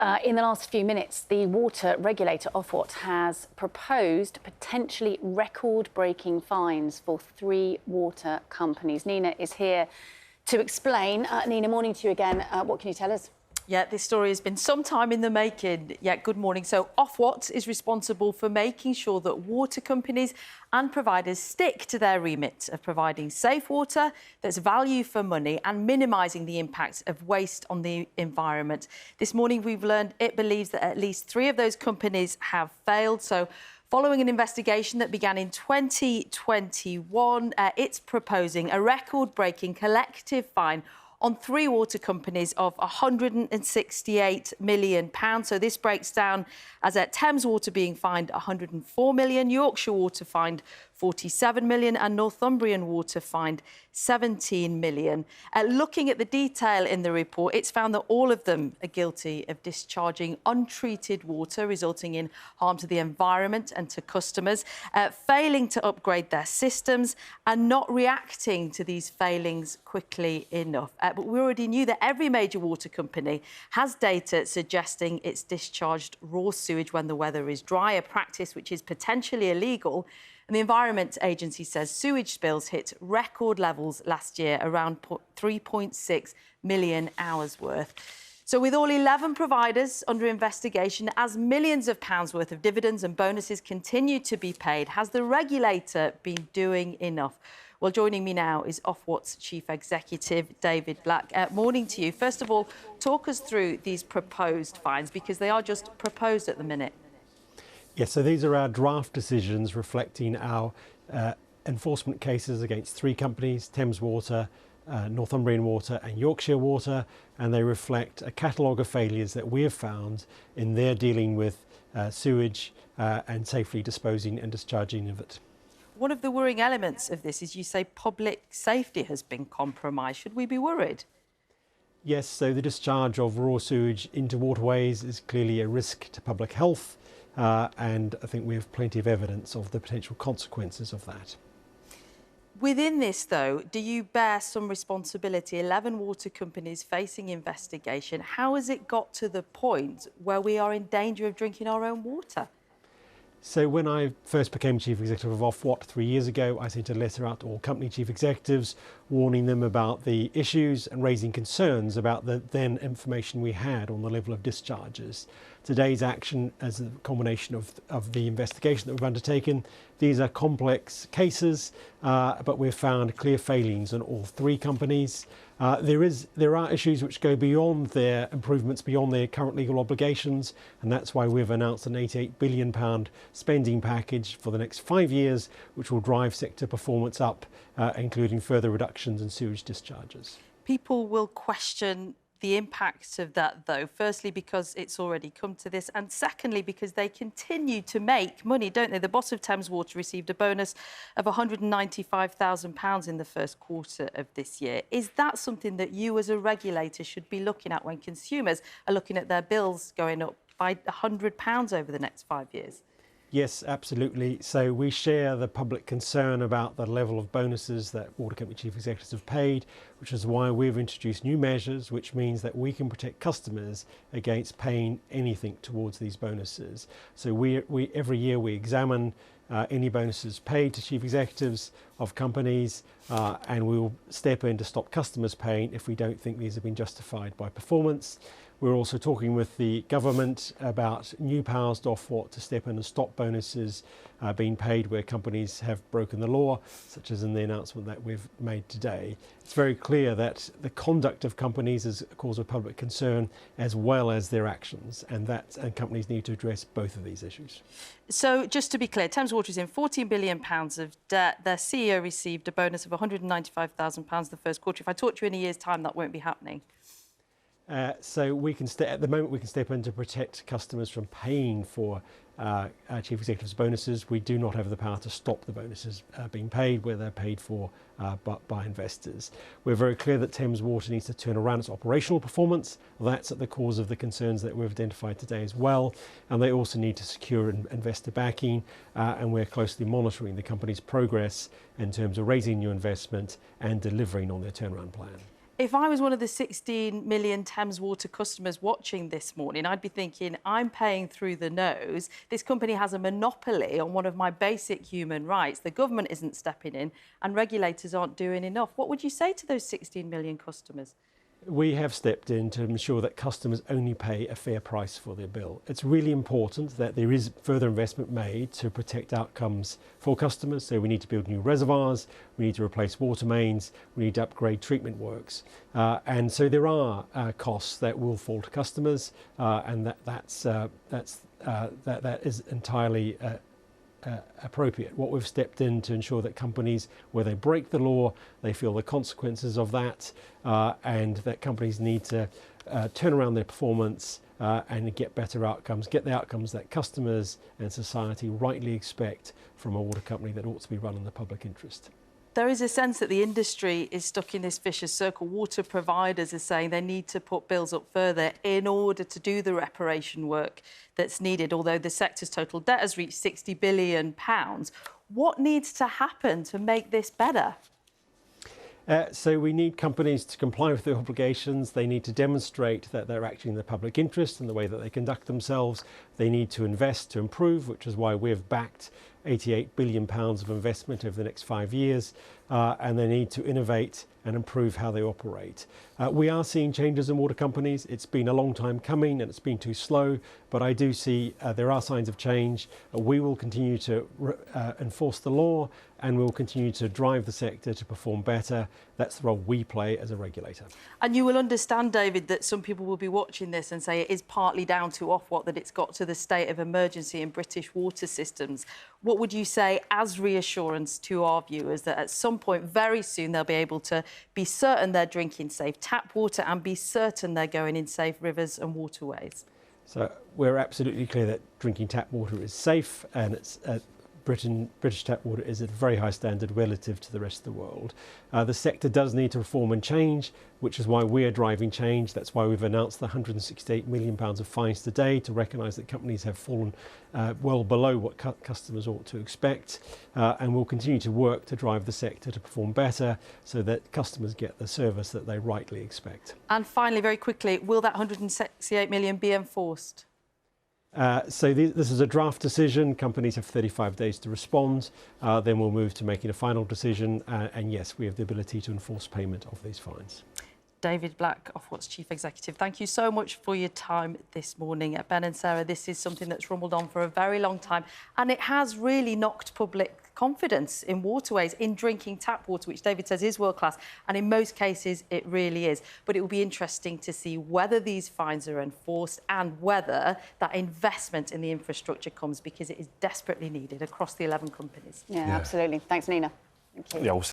In the last few minutes, the water regulator, Ofwat, has proposed potentially record-breaking fines for 3 water companies. Nina is here to explain. Nina, morning to you again. What can you tell us? Yeah, this story has been some time in the making. Yeah, good morning. So Ofwat is responsible for making sure that water companies and providers stick to their remit of providing safe water that's value for money and minimising the impact of waste on the environment. This morning we've learned it believes that at least 3 of those companies have failed. So following an investigation that began in 2021, it's proposing a record-breaking collective fine on 3 water companies of £168 million. So this breaks down as at Thames Water being fined £104 million, Yorkshire Water fined £47 million and Northumbrian Water fined £17 million. Looking at the detail in the report, it's found that all of them are guilty of discharging untreated water, resulting in harm to the environment and to customers, failing to upgrade their systems and not reacting to these failings quickly enough. But we already knew that every major water company has data suggesting it's discharged raw sewage when the weather is dry, a practice which is potentially illegal. And the Environment Agency says sewage spills hit record levels last year, around 3.6 million hours worth. So with all 11 providers under investigation, as millions of pounds worth of dividends and bonuses continue to be paid, has the regulator been doing enough? Well, joining me now is Ofwat's Chief Executive, David Black. Morning to you. First of all, talk us through these proposed fines, because they are just proposed at the minute. Yes, so these are our draft decisions reflecting our enforcement cases against 3 companies, Thames Water, Northumbrian Water and Yorkshire Water, and they reflect a catalogue of failures that we have found in their dealing with sewage and safely disposing and discharging of it. One of the worrying elements of this is you say public safety has been compromised. Should we be worried? Yes, so the discharge of raw sewage into waterways is clearly a risk to public health, and I think we have plenty of evidence of the potential consequences of that. Within this, though, do you bear some responsibility? 11 water companies facing investigation. How has it got to the point where we are in danger of drinking our own water? So when I first became Chief Executive of Ofwat 3 years ago, I sent a letter out to all company chief executives warning them about the issues and raising concerns about the then information we had on the level of discharges. Today's action as a combination of the investigation that we've undertaken. These are complex cases, but we've found clear failings in all 3 companies. There are issues which go beyond their improvements, beyond their current legal obligations, and that's why we've announced an £88 billion spending package for the next 5 years, which will drive sector performance up, including further reductions in sewage discharges. People will question the impacts of that, though, firstly because it's already come to this, and secondly because they continue to make money, don't they? The boss of Thames Water received a bonus of £195,000 in the first quarter of this year. Is that something that you as a regulator should be looking at when consumers are looking at their bills going up by £100 over the next 5 years? Yes, absolutely. So we share the public concern about the level of bonuses that water company chief executives have paid, which is why we've introduced new measures, which means that we can protect customers against paying anything towards these bonuses. So we every year we examine any bonuses paid to chief executives of companies, and we will step in to stop customers paying if we don't think these have been justified by performance. We're also talking with the government about new powers to Ofwat to step in and stop bonuses being paid where companies have broken the law, such as in the announcement that we've made today. It's very clear that the conduct of companies is a cause of public concern as well as their actions, and companies need to address both of these issues. So just to be clear, Thames Water is in £14 billion of debt. Their CEO received a bonus of £195,000 the first quarter. If I talk to you in a year's time, that won't be happening. So we can at the moment we can step in to protect customers from paying for chief executives' bonuses. We do not have the power to stop the bonuses being paid where they're paid for by investors. We're very clear that Thames Water needs to turn around its operational performance. That's at the cause of the concerns that we've identified today as well. And they also need to secure investor backing, and we're closely monitoring the company's progress in terms of raising new investment and delivering on their turnaround plan. If I was one of the 16 million Thames Water customers watching this morning, I'd be thinking, I'm paying through the nose. This company has a monopoly on one of my basic human rights. The government isn't stepping in and regulators aren't doing enough. What would you say to those 16 million customers? We have stepped in to ensure that customers only pay a fair price for their bill. It's really important that there is further investment made to protect outcomes for customers. So we need to build new reservoirs, we need to replace water mains, we need to upgrade treatment works. And so there are costs that will fall to customers, and that is entirely appropriate. What we've stepped in to ensure that companies, where they break the law, they feel the consequences of that, and that companies need to turn around their performance and get better outcomes, get the outcomes that customers and society rightly expect from a water company that ought to be run in the public interest. There is a sense that the industry is stuck in this vicious circle. Water providers are saying they need to put bills up further in order to do the reparation work that's needed, although the sector's total debt has reached £60 billion. What needs to happen to make this better? So we need companies to comply with their obligations. They need to demonstrate that they're acting in the public interest in the way that they conduct themselves. They need to invest to improve, which is why we've backed £88 billion of investment over the next 5 years, and they need to innovate and improve how they operate. We are seeing changes in water companies. It's been a long time coming and it's been too slow, but I do see there are signs of change. We will continue to enforce the law and we'll continue to drive the sector to perform better. That's the role we play as a regulator. And you will understand, David, that some people will be watching this and say it is partly down to Ofwat that it's got to the state of emergency in British water systems. What would you say as reassurance to our viewers that at some point very soon they'll be able to be certain they're drinking safe tap water and be certain they're going in safe rivers and waterways? So we're absolutely clear that drinking tap water is safe, and it's British tap water is at a very high standard relative to the rest of the world. The sector does need to reform and change, which is why we're driving change. That's why we've announced the £168 million of fines today to recognise that companies have fallen well below what customers ought to expect. And we'll continue to work to drive the sector to perform better so that customers get the service that they rightly expect. And finally, very quickly, will that £168 million be enforced? So this is a draft decision. Companies have 35 days to respond. Then we'll move to making a final decision. And yes, we have the ability to enforce payment of these fines. David Black, Ofwat's Chief Executive, thank you so much for your time this morning. Ben and Sarah, this is something that's rumbled on for a very long time, and it has really knocked public confidence in waterways, in drinking tap water, which David says is world class, and in most cases it really is. But it will be interesting to see whether these fines are enforced and whether that investment in the infrastructure comes, because it is desperately needed across the 11 companies. Yeah, absolutely. Thanks, Nina. Thank you. Yeah,